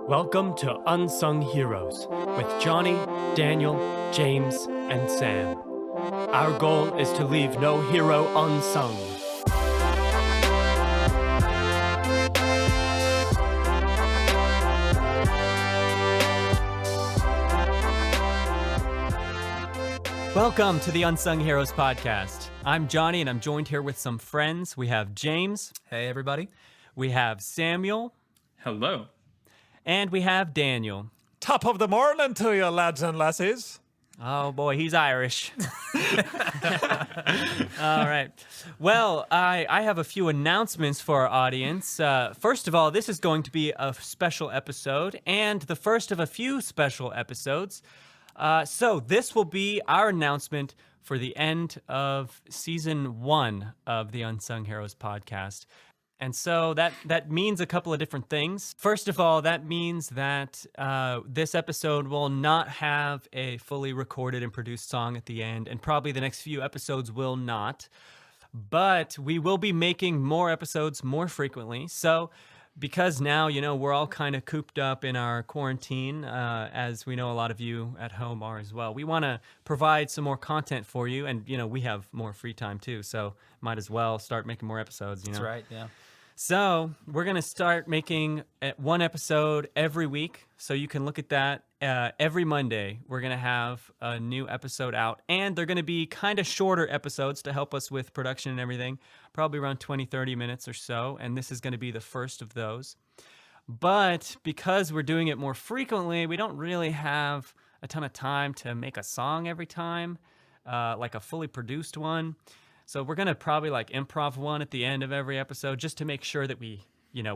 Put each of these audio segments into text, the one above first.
Welcome to Unsung Heroes with Johnny, Daniel, James, and Sam. Our goal is to leave no hero unsung. Welcome to the Unsung Heroes podcast. I'm Johnny, and I'm joined here with some friends. We have James. Hey, everybody. We have Samuel. Hello. And we have Daniel. Top of the morning to you, lads and lassies. Oh boy, he's Irish. All right. Well, I have a few announcements for our audience. First of all, this is going to be a special episode and the first of a few special episodes. So this will be our announcement for the end of season 1 of the Unsung Heroes podcast. And so that means a couple of different things. First of all, that means that this episode will not have a fully recorded and produced song at the end, and probably the next few episodes will not. But we will be making more episodes more frequently. So because now, we're all kind of cooped up in our quarantine, as we know a lot of you at home are as well. We want to provide some more content for you, and, we have more free time too, so might as well start making more episodes, That's right, yeah. So we're going to start making one episode every week, so you can look at that. Every Monday, we're going to have a new episode out, and they're going to be kind of shorter episodes to help us with production and everything, probably around 20, 30 minutes or so, and this is going to be the first of those. But because we're doing it more frequently, we don't really have a ton of time to make a song every time, like a fully produced one. So we're going to probably improv one at the end of every episode just to make sure that we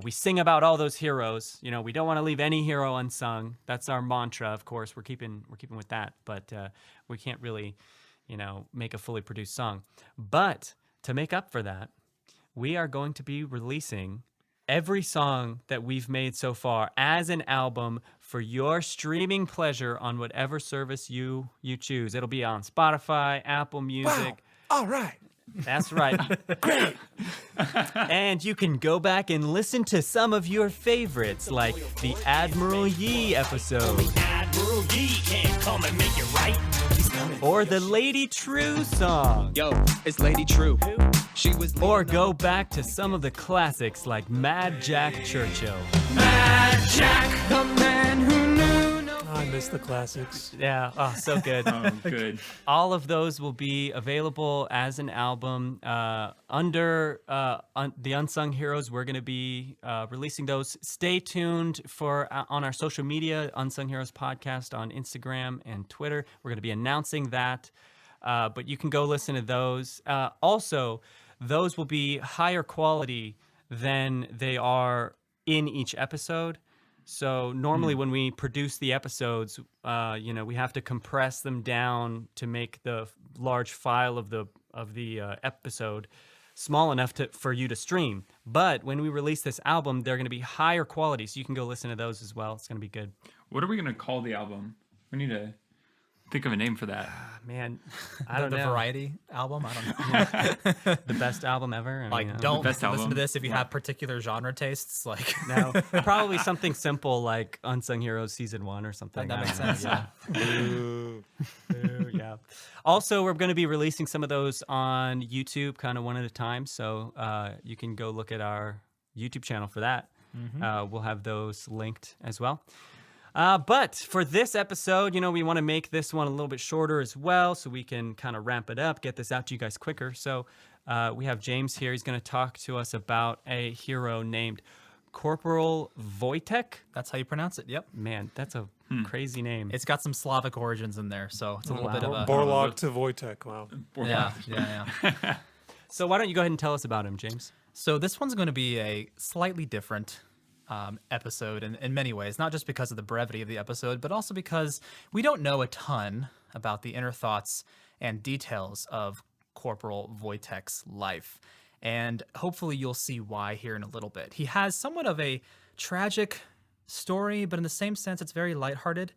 sing about all those heroes. We don't want to leave any hero unsung. That's our mantra, of course. We're keeping with that, but we can't really, make a fully produced song. But to make up for that, we are going to be releasing every song that we've made so far as an album for your streaming pleasure on whatever service you choose. It'll be on Spotify, Apple Music. Wow. All right. That's right. Great. And you can go back and listen to some of your favorites, like the Admiral Yi episode. Admiral Yi can't come and make it right. Or the Lady True song. Yo, it's Lady True. She was. Or go back to some of the classics like Mad Jack Churchill. Mad Jack, the man who knew no. I miss the classics. Yeah, oh, so good. Good. All of those will be available as an album under the Unsung Heroes. We're going to be releasing those. Stay tuned for on our social media, Unsung Heroes Podcast on Instagram and Twitter. We're going to be announcing that, but you can go listen to those. Also, those will be higher quality than they are in each episode. So normally when we produce the episodes, we have to compress them down to make the large file of the episode small enough for you to stream. But when we release this album, they're going to be higher quality, so you can go listen to those as well. It's going to be good. What are we going to call the album? We need to think of a name for that. Man, I don't know. The variety album? I don't know. The best album ever? Don't best listen album. to this if you have particular genre tastes. No, probably something simple like Unsung Heroes Season 1 or something. That I makes don't know. sense. Yeah. Ooh, yeah. Also, we're going to be releasing some of those on YouTube, kind of one at a time. So you can go look at our YouTube channel for that. Mm-hmm. We'll have those linked as well. But for this episode, we want to make this one a little bit shorter as well, so we can kind of ramp it up, get this out to you guys quicker. So we have James here. He's going to talk to us about a hero named Corporal Wojtek. That's how you pronounce it. Yep. Man, that's a crazy name. It's got some Slavic origins in there, so it's a little bit of a... Borlaug to Wojtek. Wow. Yeah. So why don't you go ahead and tell us about him, James? So this one's going to be a slightly different episode in many ways, not just because of the brevity of the episode, but also because we don't know a ton about the inner thoughts and details of Corporal Wojtek's life. And hopefully you'll see why here in a little bit. He has somewhat of a tragic story, but in the same sense, it's very lighthearted.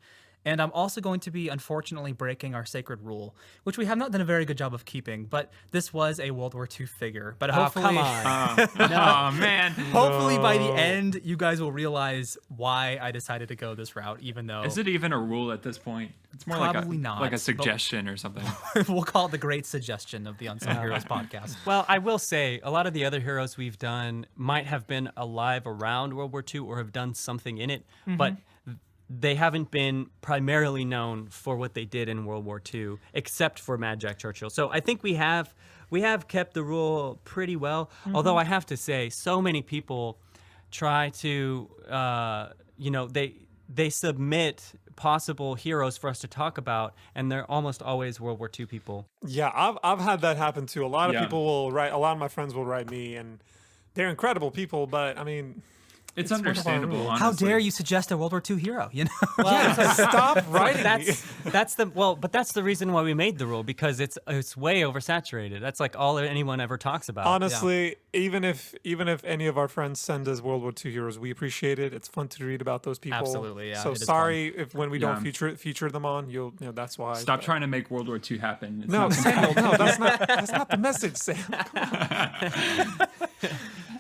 And I'm also going to be, unfortunately, breaking our sacred rule, which we have not done a very good job of keeping. But this was a World War II figure. But Oh, hopefully, come on. Oh man. hopefully by the end, you guys will realize why I decided to go this route, even though Is it even a rule at this point? It's more Probably like not, like a but- suggestion or something. we'll call it the Great Suggestion of the Unsung Heroes podcast. Well, I will say a lot of the other heroes we've done might have been alive around World War II or have done something in it, but they haven't been primarily known for what they did in World War II, except for Mad Jack Churchill. So I think we have kept the rule pretty well. Although I have to say, so many people try to, they submit possible heroes for us to talk about, and they're almost always World War II people. Yeah, I've had that happen too. A lot of Yeah. people will write. A lot of my friends will write me, and they're incredible people. But I mean, It's understandable. How honestly. dare you suggest a World War II hero? You know, stop writing me. That's the reason why we made the rule, because it's way oversaturated. That's like all anyone ever talks about. Honestly, even if any of our friends send us World War II heroes, we appreciate it. It's fun to read about those people. Absolutely, yeah, So it is sorry if when we don't Yeah. feature them on, that's why. Stop trying to make World War II happen. It's No, not Samuel, no, that's not the message, Sam.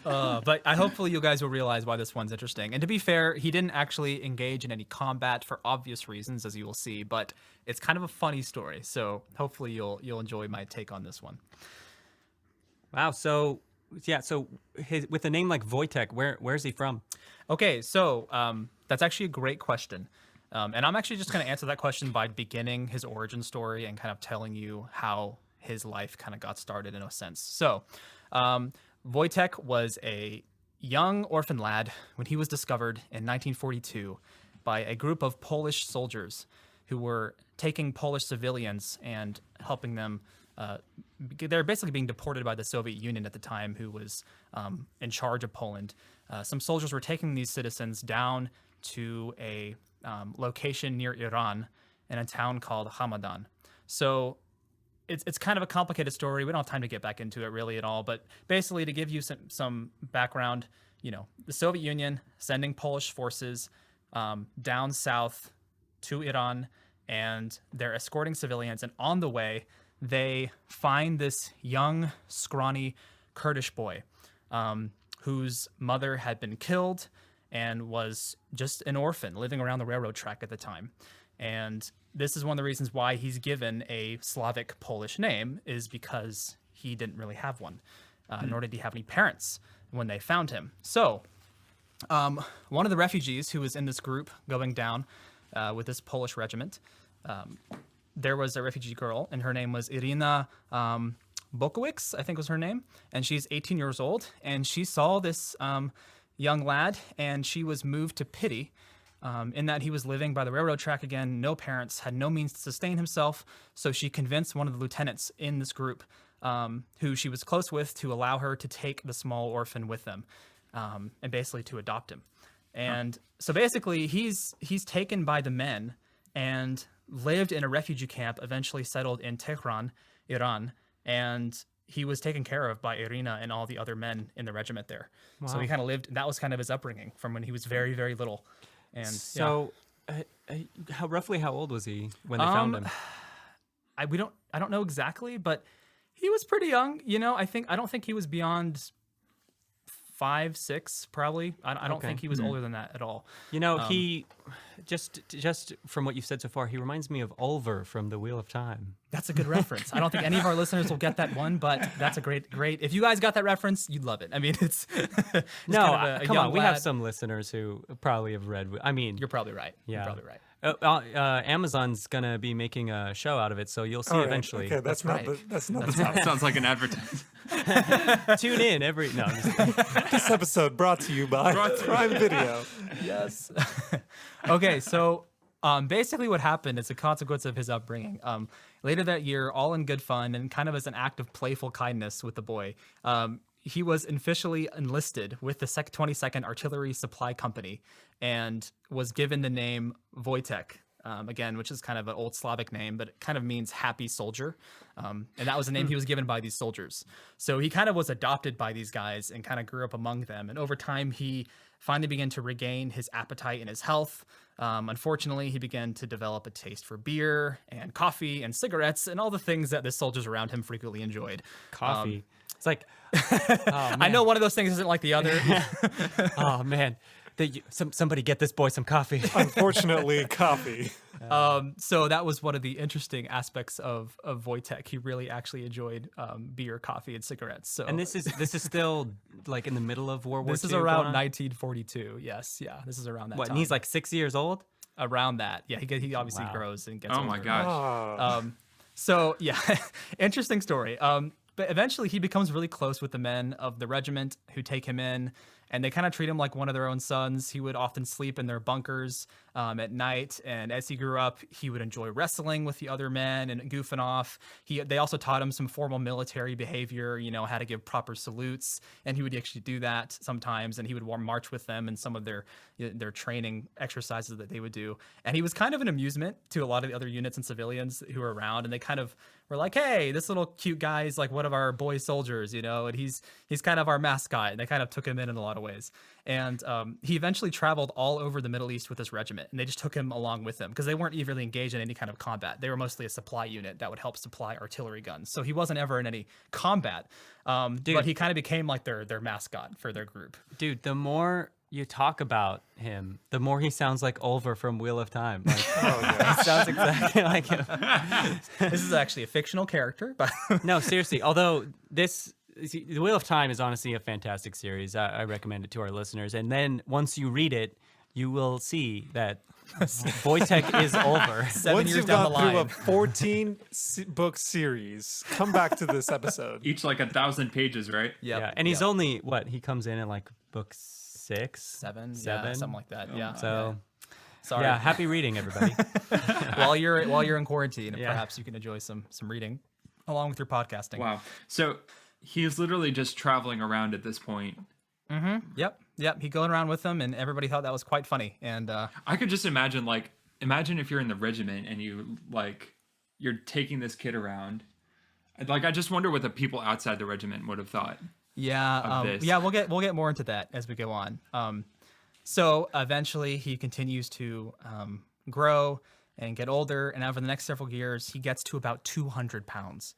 but hopefully you guys will realize why this one's interesting. And to be fair, he didn't actually engage in any combat for obvious reasons, as you will see. But it's kind of a funny story, so hopefully you'll enjoy my take on this one. Wow. So with a name like Wojtek, where's he from? Okay, so that's actually a great question. And I'm actually just going to answer that question by beginning his origin story and kind of telling you how his life kind of got started in a sense. So Wojtek was a young orphan lad when he was discovered in 1942 by a group of Polish soldiers who were taking Polish civilians and helping them. They're basically being deported by the Soviet Union at the time, who was in charge of Poland. Some soldiers were taking these citizens down to a location near Iran in a town called Hamadan. So it's kind of a complicated story. We don't have time to get back into it really at all. But basically, to give you some background, the Soviet Union sending Polish forces down south to Iran, and they're escorting civilians. And on the way, they find this young, scrawny Kurdish boy whose mother had been killed and was just an orphan living around the railroad track at the time. And this is one of the reasons why he's given a Slavic Polish name, is because he didn't really have one, nor did he have any parents when they found him. So one of the refugees who was in this group going down with this Polish regiment, there was a refugee girl, and her name was Irina Bokowicz, I think was her name, and she's 18 years old, and she saw this young lad, and she was moved to pity in that he was living by the railroad track again, no parents, had no means to sustain himself, so she convinced one of the lieutenants in this group, who she was close with, to allow her to take the small orphan with them, and basically to adopt him. And so basically, he's taken by the men and lived in a refugee camp, eventually settled in Tehran, Iran, and he was taken care of by Irina and all the other men in the regiment there. Wow. So he kind of lived, that was kind of his upbringing from when he was very, very little. And so roughly how old was he when they found him? I don't know exactly, but he was pretty young. I don't think he was beyond 5, 6, probably. I don't think he was older than that at all. He just from what you've said so far, he reminds me of Ulver from The Wheel of Time. That's a good reference. I don't think any of our listeners will get that one, but that's a great. If you guys got that reference, you'd love it. I mean, it's no, kind of a come young on. We lad. have some listeners who probably have read. I mean, You're probably right. Yeah. You're probably right. Amazon's gonna be making a show out of it, so you'll see All right, eventually. Okay, that's not right. the Sounds like an advertisement. Tune in every no. I'm just- This episode brought to you by Prime Video. Yes. Okay, so basically what happened is a consequence of his upbringing. Later that year, all in good fun and kind of as an act of playful kindness with the boy, he was officially enlisted with the 22nd Artillery Supply Company and was given the name Wojtek again, which is kind of an old Slavic name, but it kind of means happy soldier. And that was the name he was given by these soldiers. So he kind of was adopted by these guys and kind of grew up among them. And over time, he finally began to regain his appetite and his health. Unfortunately, he began to develop a taste for beer and coffee and cigarettes and all the things that the soldiers around him frequently enjoyed. Coffee. It's like, I know one of those things isn't like the other. oh man, somebody get this boy some coffee. Unfortunately, coffee. So that was one of the interesting aspects of Wojtek. He really actually enjoyed beer, coffee, and cigarettes. So And this is still like in the middle of World War II. this is around going on? 1942. Yes, yeah, this is around that What? time. And he's like 6 years old. around that. Yeah, he obviously Wow. grows and gets Oh my older. gosh. Ah. So yeah, interesting story. But eventually he becomes really close with the men of the regiment who take him in, and they kind of treat him like one of their own sons. He would often sleep in their bunkers at night, and as he grew up, he would enjoy wrestling with the other men and goofing off. They also taught him some formal military behavior, how to give proper salutes, and he would actually do that sometimes, and he would march with them in some of their training exercises that they would do. And he was kind of an amusement to a lot of the other units and civilians who were around, and they kind of were like, hey, this little cute guy is like one of our boy soldiers, and he's kind of our mascot. And they kind of took him in a lot of ways. And he eventually traveled all over the Middle East with his regiment, and they just took him along with them because they weren't really engaged in any kind of combat. They were mostly a supply unit that would help supply artillery guns. So he wasn't ever in any combat, but he kind of became like their mascot for their group. Dude, the more you talk about him, the more he sounds like Oliver from Wheel of Time. Like, he sounds exactly like him. This is actually a fictional character, but No, seriously. Although the Wheel of Time is honestly a fantastic series. I recommend it to our listeners. And then once you read it, you will see that Wojtek is Oliver. 7 Once years you've down the gone through a line. 14-book series, come back to this episode. Each like 1,000 pages, right? Yep, Yeah, and he's yep. only he comes in at like book 6, seven, yeah, seven, something like that. Yeah. So Sorry. yeah, happy reading, everybody. while you're in quarantine, Yeah. perhaps you can enjoy some reading along with your podcasting. Wow. So he's literally just traveling around at this point. Yep. He going around with them, and everybody thought that was quite funny. And I could just imagine if you're in the regiment and you're taking this kid around. I just wonder what the people outside the regiment would have thought. yeah, this. we'll get more into that as we go on. So eventually he continues to grow and get older, and over the next several years, he gets to about 200 pounds.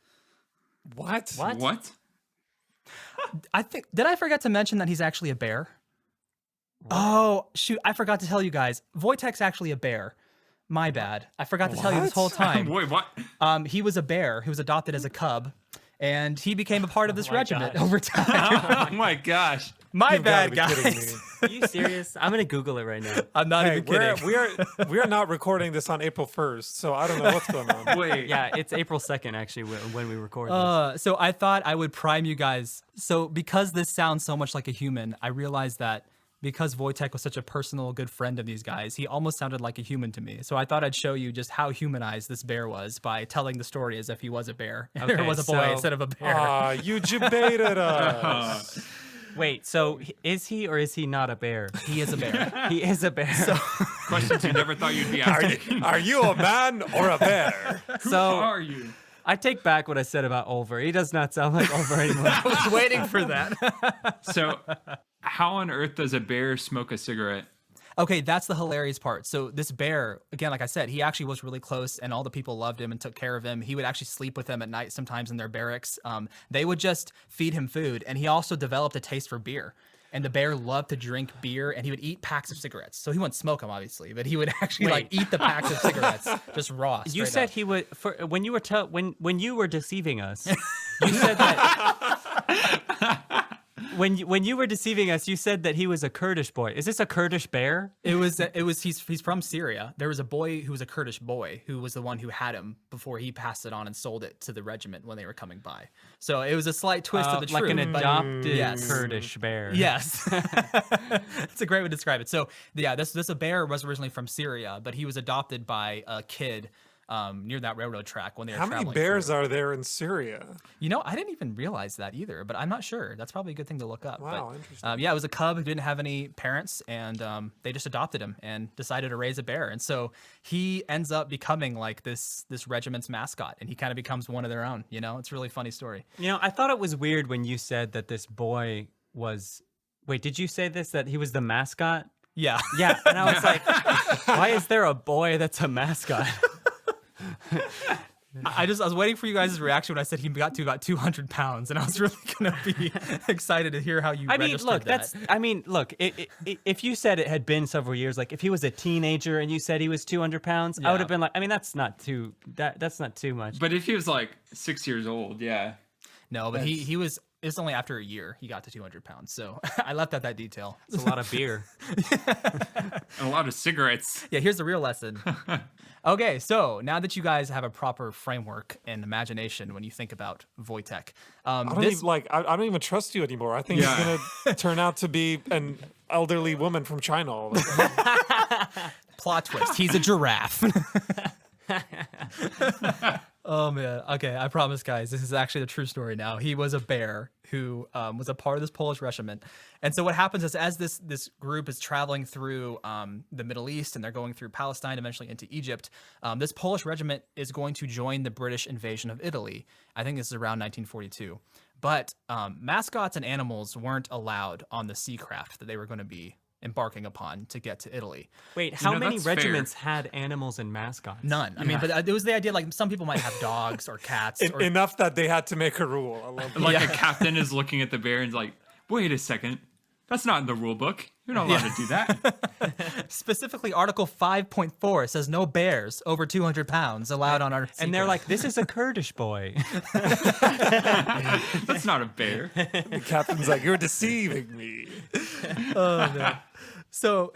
What? What? Did I forget to mention that he's actually a bear? Oh, shoot. I forgot to tell you guys. Wojtek's actually a bear. My bad. I forgot to tell you this whole time. Wait, what? He was a bear who was adopted as a cub, and he became a part of this my regiment gosh. over time. Oh my gosh. My You've gotta bad, be kidding guys. me. Are you serious? I'm gonna Google it right now. I'm not Hey, even kidding. we're not recording this on April 1st, so I don't know what's going on. Wait. Yeah, it's April 2nd actually when we record this. So I thought I would prime you guys. So because this sounds so much like a human, I realized that because Wojtek was such a personal, good friend of these guys, he almost sounded like a human to me. So I thought I'd show you just how humanized this bear was by telling the story as if he was a bear. Okay, or was a boy so- instead of a bear. Ah, you debated us. Wait, so is he or is he not a bear? He is a bear. He is a bear. Questions you never thought you'd be asking. Are you a man or a bear? Who So are you? I take back what I said about Oliver. He does not sound like Oliver anymore. I was waiting for that. So, how on earth does a bear smoke a cigarette? Okay, that's the hilarious part. So this bear, again, like I said, he actually was really close, and all the people loved him and took care of him. He would actually sleep with them at night sometimes in their barracks. They would just feed him food, and he also developed a taste for beer. And the bear loved to drink beer, and he would eat packs of cigarettes. So he wouldn't smoke them, obviously, but he would actually eat the packs of cigarettes just raw. You straight said up. he would when you were when you were deceiving us. You said that when you were deceiving us, you said that he was a Kurdish boy. Is this a Kurdish bear? He's from Syria. There was a boy who was a Kurdish boy who was the one who had him before he passed it on and sold it to the regiment when they were coming by. So it was a slight twist of the like truth. an but- adopted Yes. Kurdish bear. Yes, that's a great way to describe it. So yeah, this bear was originally from Syria, but he was adopted by a kid near that railroad track when they were How many traveling bears through. are there in Syria? You know, I didn't even realize that either, but I'm not sure. That's probably a good thing to look up. Wow, but, interesting. yeah, it was a cub who didn't have any parents, and they just adopted him and decided to raise a bear. And so he ends up becoming like this regiment's mascot, and he kind of becomes one of their own. You know, it's a really funny story. You know, I thought it was weird when you said that this boy was. Wait, did you say this, that he was the mascot? Yeah. Yeah, and I was like, why is there a boy that's a mascot? I was waiting for you guys' reaction when I said he got to about 200 pounds, and I was really gonna be excited to hear how you. I mean, registered look, that. if you said it had been several years, like if he was a teenager and you said he was 200 pounds, I would Yeah. have been like, I mean, that's not too much. But if he was like 6 years old, yeah. No, but he was. It's only after a year he got to 200 pounds. So I left out that detail. It's a lot of beer. And a lot of cigarettes. Yeah, here's the real lesson. Okay, so now that you guys have a proper framework and imagination when you think about Wojtek, I don't even even trust you anymore. I think Yeah. he's gonna turn out to be an elderly woman from China. All of a sudden. plot twist, he's a giraffe. Oh man. Okay, I promise, guys, this is actually a true story now. He was a bear who was a part of this Polish regiment. And so what happens is, as this group is traveling through the Middle East and they're going through Palestine, eventually into Egypt, this Polish regiment is going to join the British invasion of Italy. I think this is around 1942. But mascots and animals weren't allowed on the sea craft that they were going to be embarking upon to get to Italy. Wait, how know, many that's fair. regiments had animals and mascots? None. I mean, but it was the idea, like, some people might have dogs or cats. Or, Enough that they had to make a rule. I love that. Like a captain is looking at the bear and's like, wait a second. That's not in the rule book. You're not allowed to do that. specifically, Article 5.4 says no bears over 200 pounds allowed on our sea And they're craft. like, this is a Kurdish boy. That's not a bear. The captain's like, you're deceiving me. Oh, no. So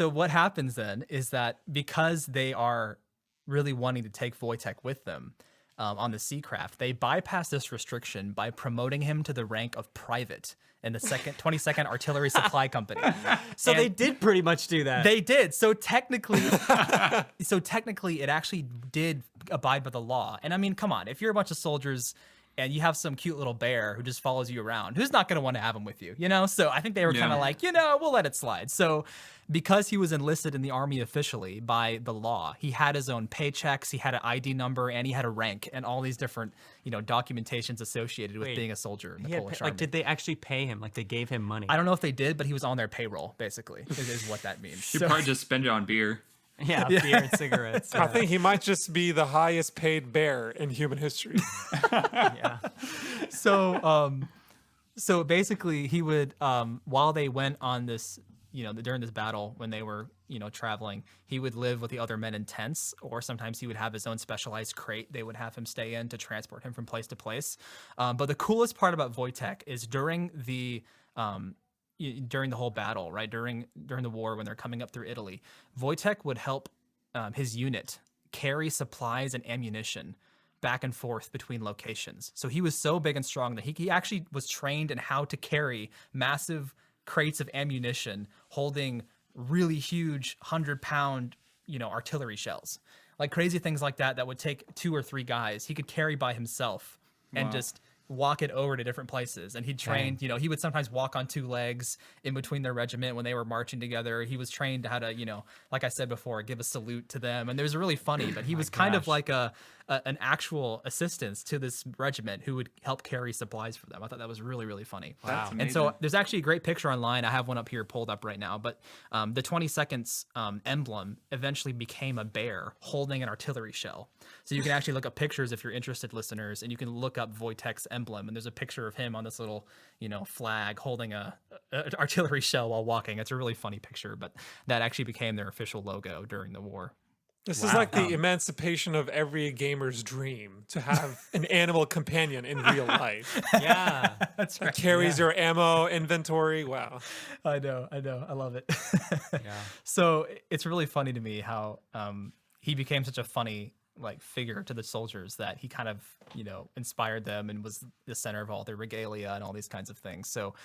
what happens then is that because they are really wanting to take Wojtek with them on the sea craft, they bypass this restriction by promoting him to the rank of private in the 22nd Artillery Supply Company. So And they did pretty much do that. They did. So technically, it actually did abide by the law. And I mean, come on, if you're a bunch of soldiers and you have some cute little bear who just follows you around, who's not going to want to have him with you, you know? So I think they were kind Yeah. of like, we'll let it slide. So because he was enlisted in the army officially by the law, he had his own paychecks, he had an ID number, and he had a rank and all these different, documentations associated with Wait, being a soldier in the He had Polish pa- army. like, did they actually pay him? Like, they gave him money? I don't know if they did, but he was on their payroll, basically, is what that means. You So- probably just spend it on beer. Yeah, beer and cigarettes. I think he might just be the highest paid bear in human history. Yeah. So basically he would while they went on this, during this battle, when they were, traveling, he would live with the other men in tents, or sometimes he would have his own specialized crate they would have him stay in to transport him from place to place. But the coolest part about Wojtek is during the whole battle, right? During the war, when they're coming up through Italy, Wojtek would help his unit carry supplies and ammunition back and forth between locations. So he was so big and strong that he actually was trained in how to carry massive crates of ammunition holding really huge 100-pound, artillery shells. Like crazy things like that would take 2 or 3 guys. He could carry by himself and just walk it over to different places. And he trained, he would sometimes walk on 2 legs in between their regiment when they were marching together. He was trained how to, like I said before, give a salute to them. And it was really funny, but he was kind of like an actual assistance to this regiment who would help carry supplies for them. I thought that was really, really funny. That's And so amazing. there's actually a great picture online. I have one up here pulled up right now, but the 22nd's emblem eventually became a bear holding an artillery shell. So you can actually look up pictures if you're interested, listeners, and you can look up Wojtek's emblem. And there's a picture of him on this little, flag holding an artillery shell while walking. It's a really funny picture, but that actually became their official logo during the war. This is like the emancipation of every gamer's dream, to have an animal companion in real life. Yeah. That's right. Carries your ammo inventory. Wow. I know. I love it. Yeah. So it's really funny to me how he became such a funny figure to the soldiers, that he kind of inspired them and was the center of all their regalia and all these kinds of things. So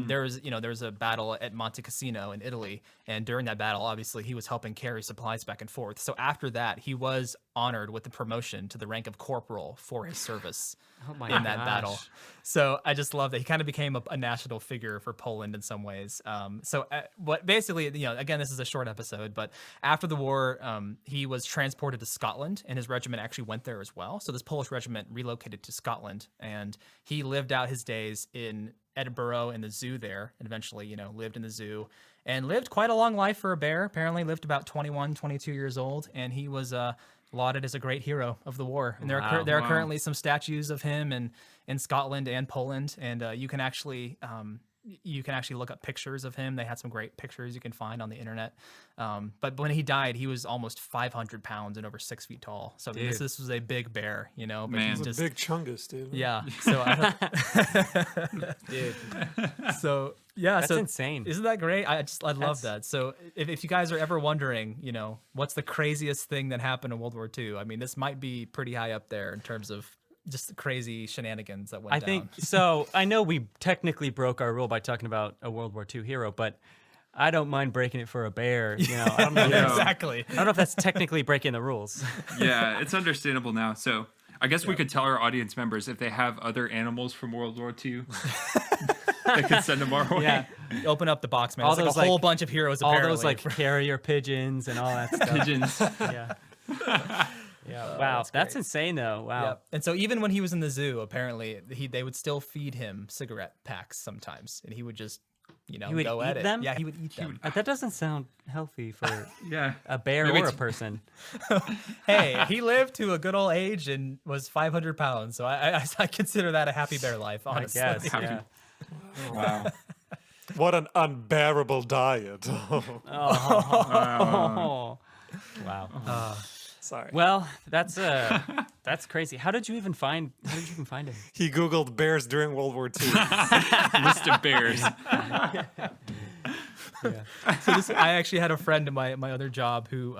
there was a battle at Monte Cassino in Italy, and during that battle, obviously he was helping carry supplies back and forth. So after that, he was honored with the promotion to the rank of corporal for his service Oh my in that gosh. battle. So I just love that he kind of became a national figure for Poland in some ways. What basically, again, this is a short episode, but after the war, he was transported to Scotland, and his regiment actually went there as well. So this Polish regiment relocated to Scotland, and he lived out his days in Edinburgh in the zoo there, and eventually, lived in the zoo and lived quite a long life for a bear. Apparently lived about 21, 22 years old, and he was lauded as a great hero of the war. And there are currently some statues of him in Scotland and Poland, and you can actually look up pictures of him. They had some great pictures you can find on the internet. But when he died, he was almost 500 pounds and over 6 feet tall. So I mean, this was a big bear, But Man. He's he's a just big chungus, dude. yeah. So Dude, so yeah, that's so insane. Isn't that great? I love That's- that. So if you guys are ever wondering, what's the craziest thing that happened in World War II? I mean, this might be pretty high up there in terms of just the crazy shenanigans that went I down. think so. I know we technically broke our rule by talking about a World War II hero, but I don't mind breaking it for a bear. I don't know. Yeah. Exactly. I don't know if that's technically breaking the rules. Yeah, it's understandable now. So I guess we could tell our audience members if they have other animals from World War II, they could send them our way. Yeah, You open up the box, man. All It's like those, a whole like- bunch of heroes. all Apparently. those like carrier pigeons and all that stuff. Pigeons. Yeah. Yeah. Wow, that's insane though. Wow. Yep. And so even when he was in the zoo, apparently they would still feed him cigarette packs sometimes, and he would just He would go at eat it. them? Yeah, he would eat them. That doesn't sound healthy for Yeah. a bear Maybe or a it's- person. Hey, he lived to a good old age and was 500 pounds, so I consider that a happy bear life. I Honestly, guess. Yeah. Wow. What an unbearable diet. Oh. Wow. Sorry. Well, that's crazy. How did you even find him? He Googled bears during World War II. List of bears. So I actually had a friend in my other job who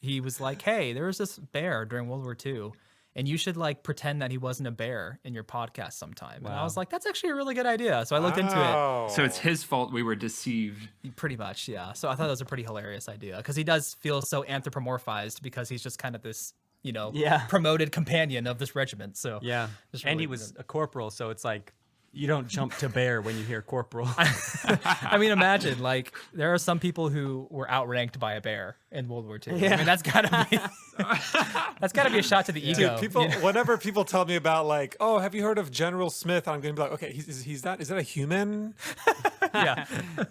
he was like, hey, there was this bear during World War II, and you should like pretend that he wasn't a bear in your podcast sometime. And I was like, that's actually a really good idea. So I looked into it. So it's his fault we were deceived. Pretty much, yeah. So I thought that was a pretty hilarious idea because he does feel so anthropomorphized because he's just kind of this, Yeah. promoted companion of this regiment. So Yeah. Just And really- he was a corporal, so it's like you don't jump to bear when you hear corporal. I mean, imagine like there are some people who were outranked by a bear in World War II. Yeah. I mean, that's gotta be a shot to the ego. Dude, people. Whenever people tell me about like, oh, have you heard of General Smith? I'm gonna be like, okay, is that a human? Yeah.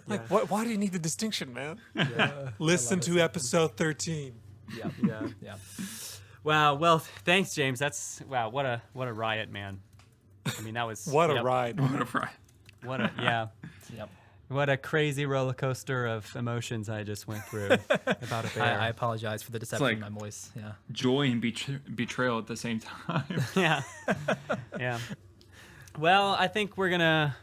Like, why do you need the distinction, man? Listen to episode 13. Yeah. Wow. Well, thanks, James. That's what a riot, man. I mean, that was What a ride. What a Yep. What a crazy roller coaster of emotions I just went through about a bear. I apologize for the deception like- in my voice. Yeah. Joy and betrayal at the same time. Yeah. Yeah. Well, I think we're gonna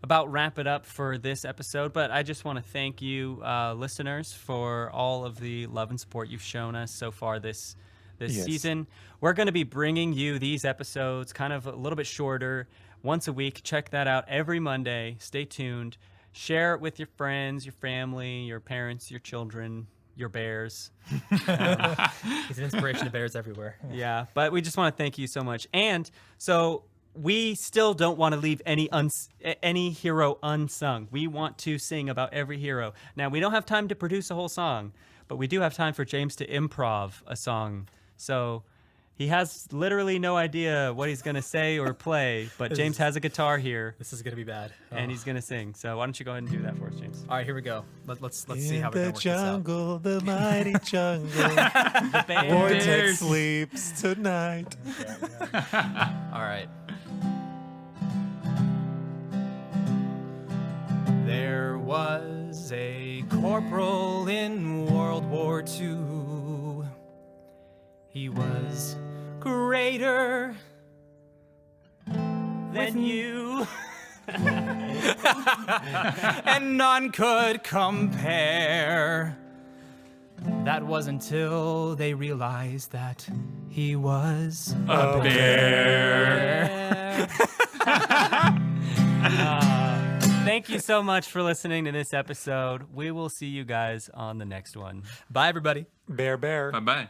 about wrap it up for this episode, but I just want to thank you, listeners, for all of the love and support you've shown us so far this Yes. season. We're going to be bringing you these episodes kind of a little bit shorter, once a week. Check that out every Monday. Stay tuned. Share it with your friends, your family, your parents, your children, your bears. He's an inspiration to bears everywhere. Yeah, but we just want to thank you so much. And so we still don't want to leave any hero unsung. We want to sing about every hero. Now, we don't have time to produce a whole song, but we do have time for James to improv a song. So he has literally no idea what he's going to say or play, but James has a guitar here, This is gonna be bad. and he's going to sing. So why don't you go ahead and do that for us, James? All right, here we go. Let's see In how we're the gonna work this out. jungle, the mighty jungle, Wojtek Bears. sleeps tonight. All right. There was a corporal in World War II. He was greater Then you. and none could compare. That was until they realized that he was A bear. Thank you so much for listening to this episode. We will see you guys on the next one. Bye, everybody. Bear. Bye bye.